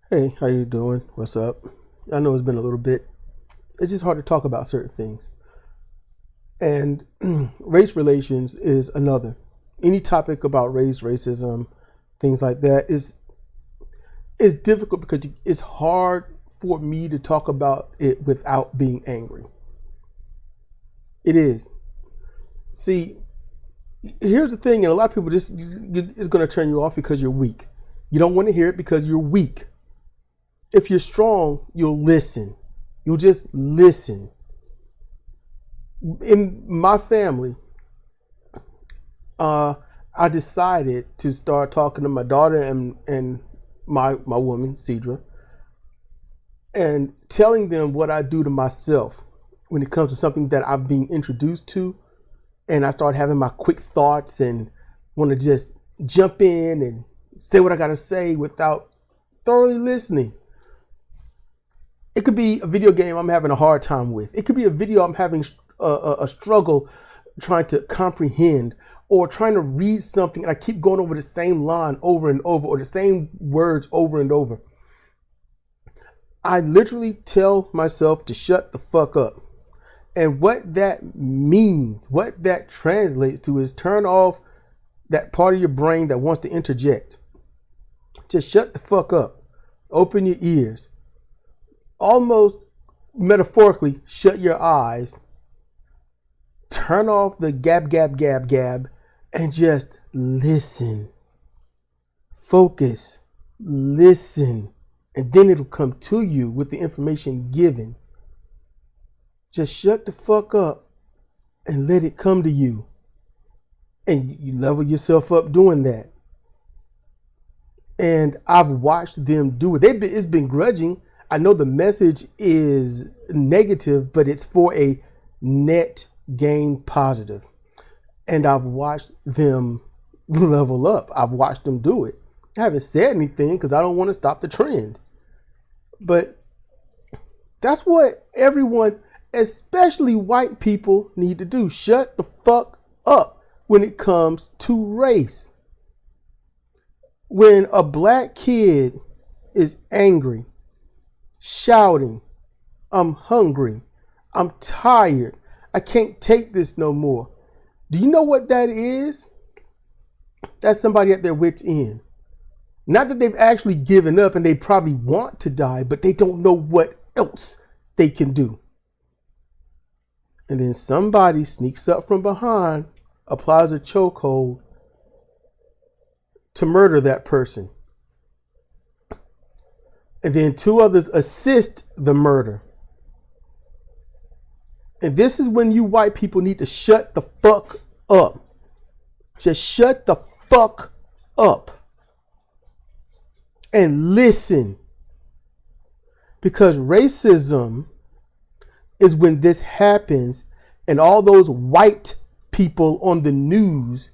Hey, how you doing? What's up? I know it's been a little bit. It's just hard to talk about certain things. And race relations is another. Any topic about race, racism, things like that is difficult because it's hard for me to talk about it without being angry. It is. See, here's the thing, and a lot of people just it's going to turn you off because you're weak. You don't want to hear it because you're weak. If you're strong, you'll listen. You'll just listen. In my family, I decided to start talking to my daughter and my woman, SIDRA, and telling them what I do to myself when it comes to something that I've been introduced to. And I start having my quick thoughts and want to just jump in and say what I got to say without thoroughly listening. It could be a video game I'm having a hard time with. It could be a video I'm having a struggle trying to comprehend, or trying to read something and I keep going over the same line over and over, or the same words over and over. I literally tell myself to shut the fuck up. And what that means, what that translates to, is turn off that part of your brain that wants to interject. Just shut the fuck up. Open your ears. Almost metaphorically, shut your eyes. Turn off the gab, and just listen. Focus. Listen. And then it'll come to you with the information given. Just shut the fuck up and let it come to you. And you level yourself up doing that. And I've watched them do it. It's been grudging. I know the message is negative, but it's for a net gain positive. And I've watched them level up. I've watched them do it. I haven't said anything because I don't want to stop the trend. But that's what everyone, especially white people, need to do. Shut the fuck up when it comes to race. When a black kid is angry, shouting, I'm hungry, I'm tired, I can't take this no more. Do you know what that is? That's somebody at their wit's end. Not that they've actually given up and they probably want to die, but they don't know what else they can do. And then somebody sneaks up from behind, applies a chokehold to murder that person. And then two others assist the murder. And this is when you white people need to shut the fuck up. Just shut the fuck up and listen. Because racism is when this happens and all those white people on the news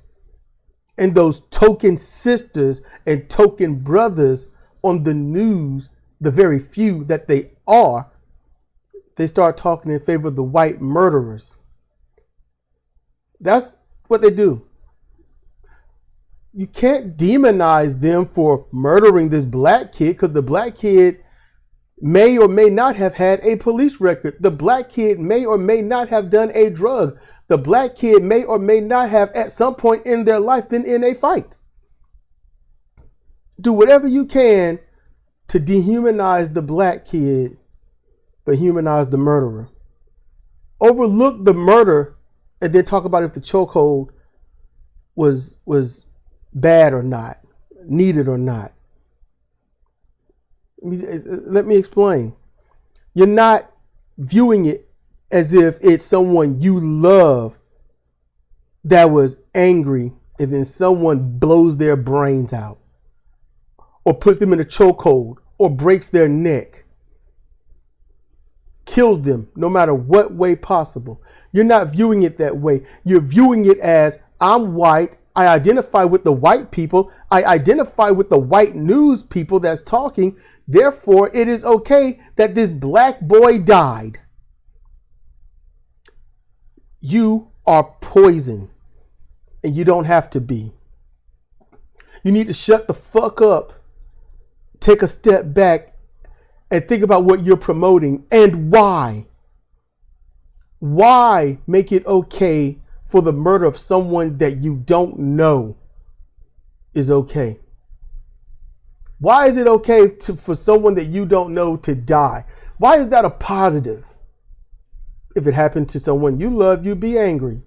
and those token sisters and token brothers on the news, the very few that they are, they start talking in favor of the white murderers. That's what they do. You can't demonize them for murdering this black kid, because the black kid may or may not have had a police record. The black kid may or may not have done a drug. The black kid may or may not have at some point in their life been in a fight. Do whatever you can to dehumanize the black kid, but humanize the murderer. Overlook the murder and then talk about if the chokehold was bad or not, needed or not. Let me explain. You're not viewing it as if it's someone you love that was angry and then someone blows their brains out or puts them in a chokehold or breaks their neck, kills them no matter what way possible. You're not viewing it that way. You're viewing it as, I'm white, I identify with the white people, I identify with the white news people that's talking, therefore it is okay that this black boy died. You are poison, and you don't have to be. You need to shut the fuck up take a step back and think about what you're promoting and why. Why make it okay for the murder of someone that you don't know is okay? Why is it okay for someone that you don't know to die? Why is that a positive? If it happened to someone you love, you'd be angry.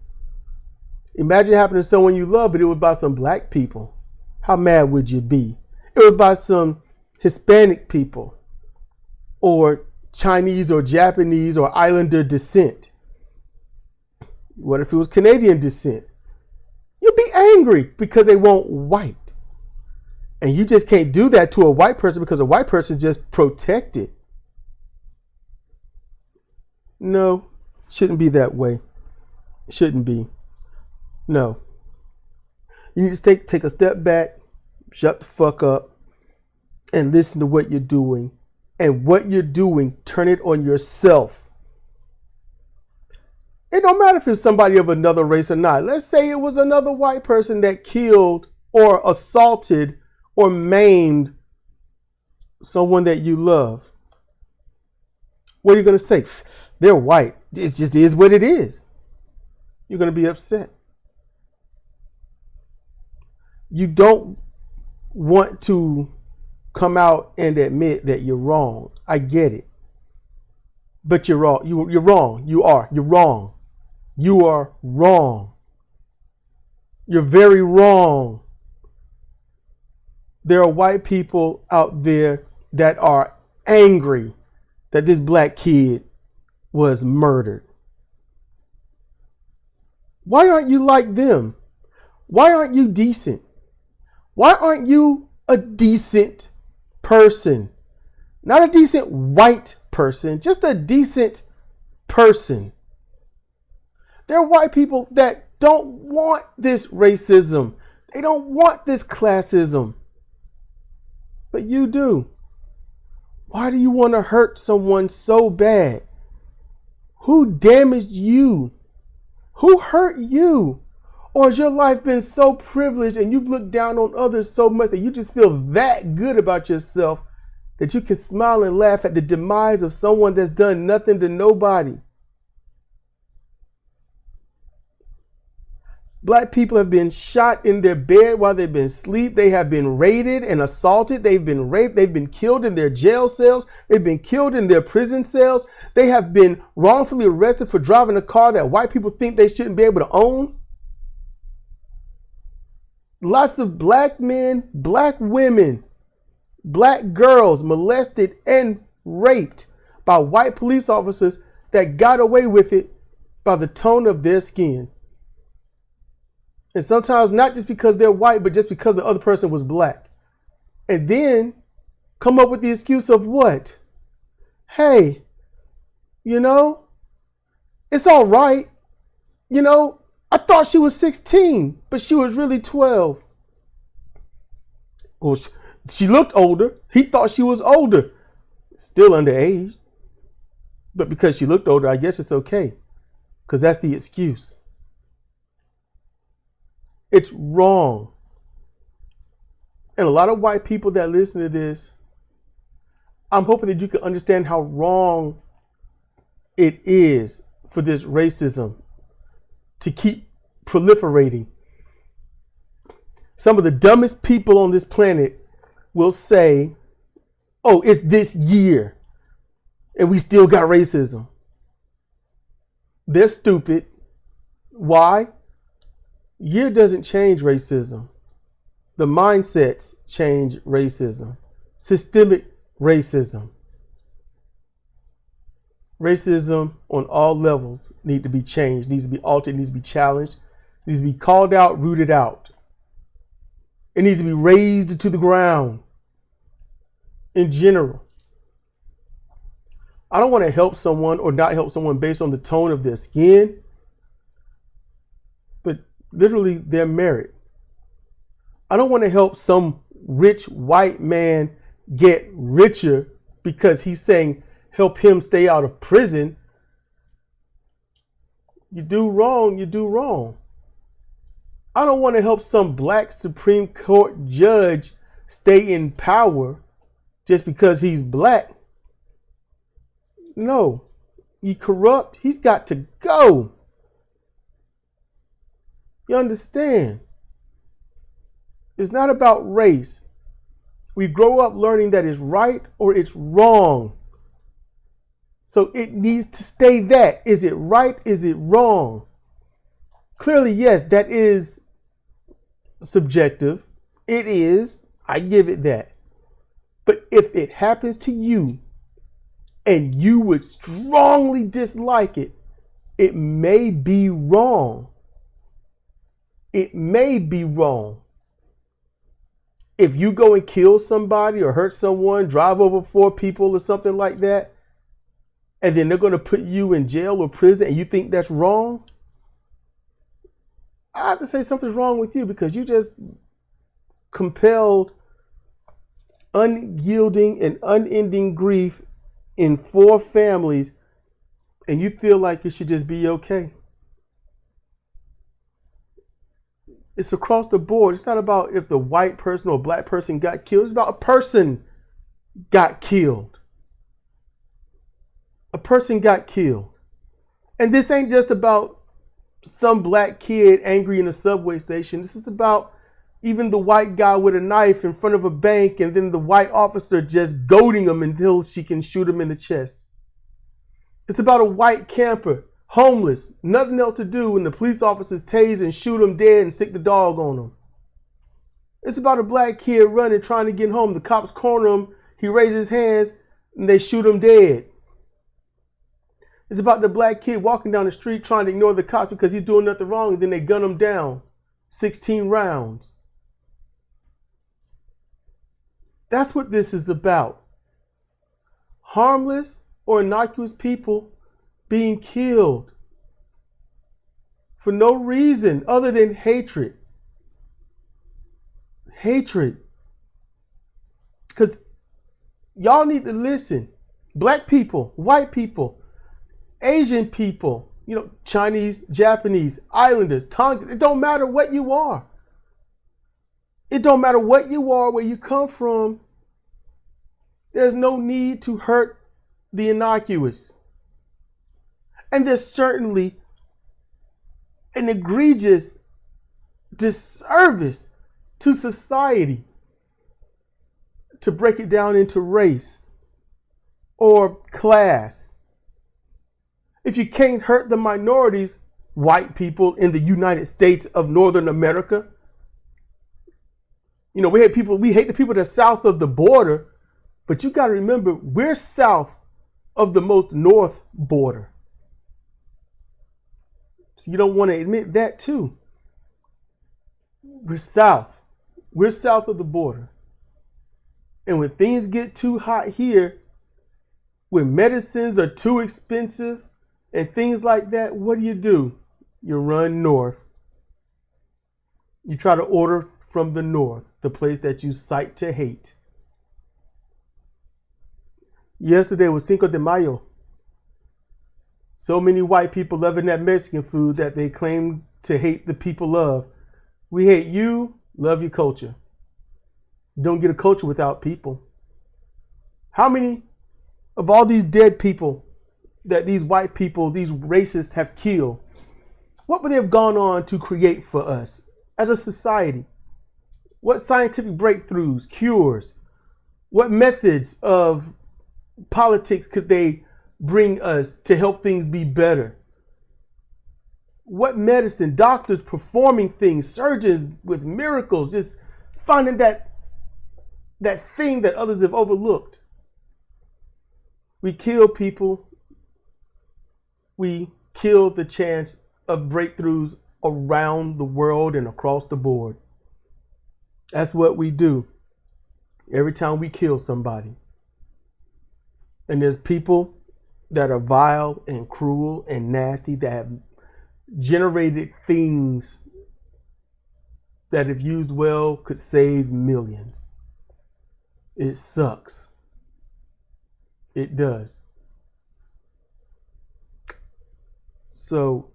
Imagine it happened to someone you love, but it was by some black people. How mad would you be? It was by some Hispanic people or Chinese or Japanese or Islander descent. What if it was Canadian descent? You'd be angry because they want white. And you just can't do that to a white person because a white person just protected. No, shouldn't be that way. Shouldn't be. No. You need to take a step back, shut the fuck up, and listen to what you're doing. And what you're doing, turn it on yourself. It don't matter if it's somebody of another race or not. Let's say it was another white person that killed or assaulted or maimed someone that you love. What are you going to say? They're white. It just is what it is. You're going to be upset. You don't want to come out and admit that you're wrong. I get it. But you're wrong. You're wrong. You're wrong. You are wrong. You're very wrong. There are white people out there that are angry that this black kid was murdered. Why aren't you like them? Why aren't you decent? Why aren't you a decent person? Not a decent white person, just a decent person. There are white people that don't want this racism. They don't want this classism. But you do. Why do you want to hurt someone so bad? Who damaged you? Who hurt you? Or has your life been so privileged and you've looked down on others so much that you just feel that good about yourself that you can smile and laugh at the demise of someone that's done nothing to nobody? Black people have been shot in their bed while they've been asleep. They have been raided and assaulted. They've been raped. They've been killed in their jail cells. They've been killed in their prison cells. They have been wrongfully arrested for driving a car that white people think they shouldn't be able to own. Lots of black men, black women, black girls molested and raped by white police officers that got away with it by the tone of their skin. And sometimes not just because they're white, but just because the other person was black. And then come up with the excuse of what? Hey, it's all right. I thought she was 16, but she was really 12. Well, she looked older. He thought she was older. Still underage. But because she looked older, I guess it's okay. Because that's the excuse. It's wrong. And a lot of white people that listen to this, I'm hoping that you can understand how wrong it is for this racism to keep proliferating. Some of the dumbest people on this planet will say, oh, it's this year and we still got racism. They're stupid. Why? Year doesn't change racism. The mindsets change racism. Systemic racism. Racism on all levels needs to be changed, needs to be altered, needs to be challenged, needs to be called out, rooted out. It needs to be razed to the ground in general. I don't want to help someone or not help someone based on the tone of their skin, but literally their merit. I don't want to help some rich white man get richer because he's saying help him stay out of prison. You do wrong, you do wrong. I don't want to help some black Supreme Court judge stay in power just because he's black. No, he corrupt. He's got to go. You understand? It's not about race. We grow up learning that it's right or it's wrong. So it needs to stay that. Is it right? Is it wrong? Clearly, yes, that is subjective. It is. I give it that. But if it happens to you and you would strongly dislike it, it may be wrong. It may be wrong. If you go and kill somebody or hurt someone, drive over 4 people or something like that, and then they're going to put you in jail or prison and you think that's wrong, I have to say something's wrong with you, because you just compelled unyielding and unending grief in 4 families, and you feel like it should just be okay. It's across the board. It's not about if the white person or black person got killed. It's about a person got killed. A person got killed. And this ain't just about some black kid angry in a subway station. This is about even the white guy with a knife in front of a bank, and then the white officer just goading him until she can shoot him in the chest. It's about a white camper, homeless, nothing else to do, when the police officers tase and shoot him dead and stick the dog on him. It's about a black kid running, trying to get home. The cops corner him, he raises his hands, and they shoot him dead. It's about the black kid walking down the street trying to ignore the cops because he's doing nothing wrong, and then they gun him down. 16 rounds. That's what this is about. Harmless or innocuous people being killed for no reason other than hatred. Hatred. Because y'all need to listen. Black people, white people, Asian people, Chinese, Japanese, Islanders, Tongans, it don't matter what you are. It don't matter what you are, where you come from. There's no need to hurt the innocuous. And there's certainly an egregious disservice to society to break it down into race or class. If you can't hurt the minorities, white people in the United States of Northern America, we hate the people that are south of the border, but you got to remember, we're south of the most north border. So you don't want to admit that too. We're south. We're south of the border. And when things get too hot here, when medicines are too expensive and things like that, what do? You run north. You try to order from the north, the place that you cite to hate. Yesterday was Cinco de Mayo. So many white people loving that Mexican food that they claim to hate the people of. We hate you, love your culture. You don't get a culture without people. How many of all these dead people that these white people, these racists have killed, what would they have gone on to create for us as a society? What scientific breakthroughs, cures, what methods of politics could they bring us to help things be better? What medicine, doctors performing things, surgeons with miracles, just finding that thing that others have overlooked. We kill people. We kill the chance of breakthroughs around the world and across the board. That's what we do every time we kill somebody. And there's people that are vile and cruel and nasty that have generated things that, if used well, could save millions. It sucks. It does. So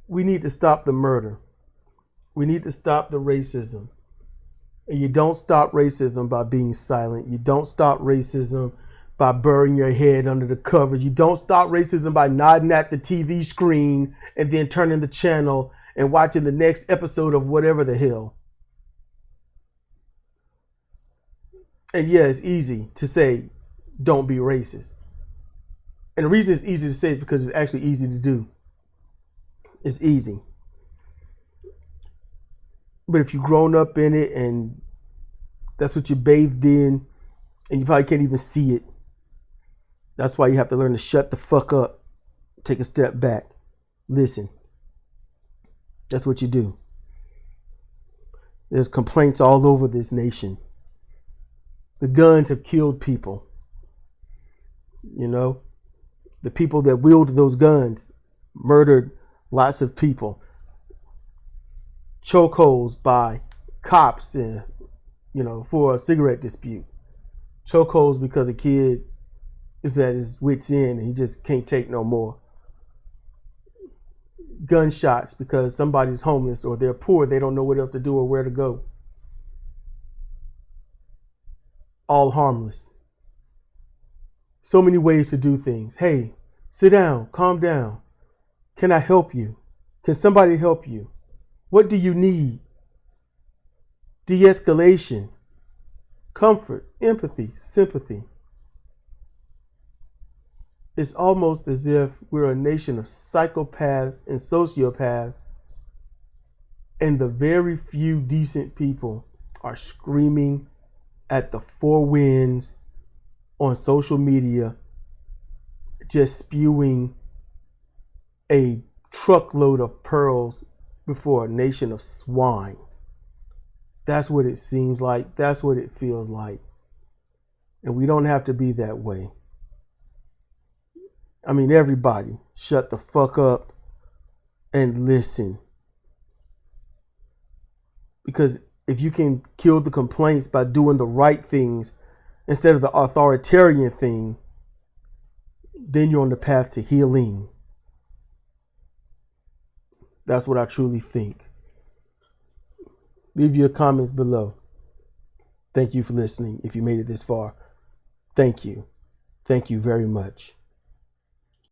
we need to stop the murder. We need to stop the racism. And you don't stop racism by being silent. You don't stop racism by burying your head under the covers. You don't stop racism by nodding at the TV screen and then turning the channel and watching the next episode of whatever the hell. And yeah, it's easy to say, don't be racist. And the reason it's easy to say is because it's actually easy to do. It's easy. But if you've grown up in it and that's what you're bathed in, and you probably can't even see it, that's why you have to learn to shut the fuck up, take a step back, listen. That's what you do. There's complaints all over this nation. The guns have killed people. You know, the people that wielded those guns murdered lots of people. Chokeholds by cops, for a cigarette dispute. Chokeholds because a kid is at his wit's end and he just can't take no more. Gunshots because somebody's homeless or they're poor, they don't know what else to do or where to go. All harmless. So many ways to do things. Hey, sit down, calm down. Can I help you? Can somebody help you? What do you need? De-escalation, comfort, empathy, sympathy. It's almost as if we're a nation of psychopaths and sociopaths, and the very few decent people are screaming at the four winds on social media, just spewing a truckload of pearls before a nation of swine. That's what it seems like. That's what it feels like. And we don't have to be that way. I mean, everybody, shut the fuck up and listen. Because if you can kill the complaints by doing the right things instead of the authoritarian thing, then you're on the path to healing. That's what I truly think. Leave your comments below. Thank you for listening. If you made it this far, thank you. Thank you very much.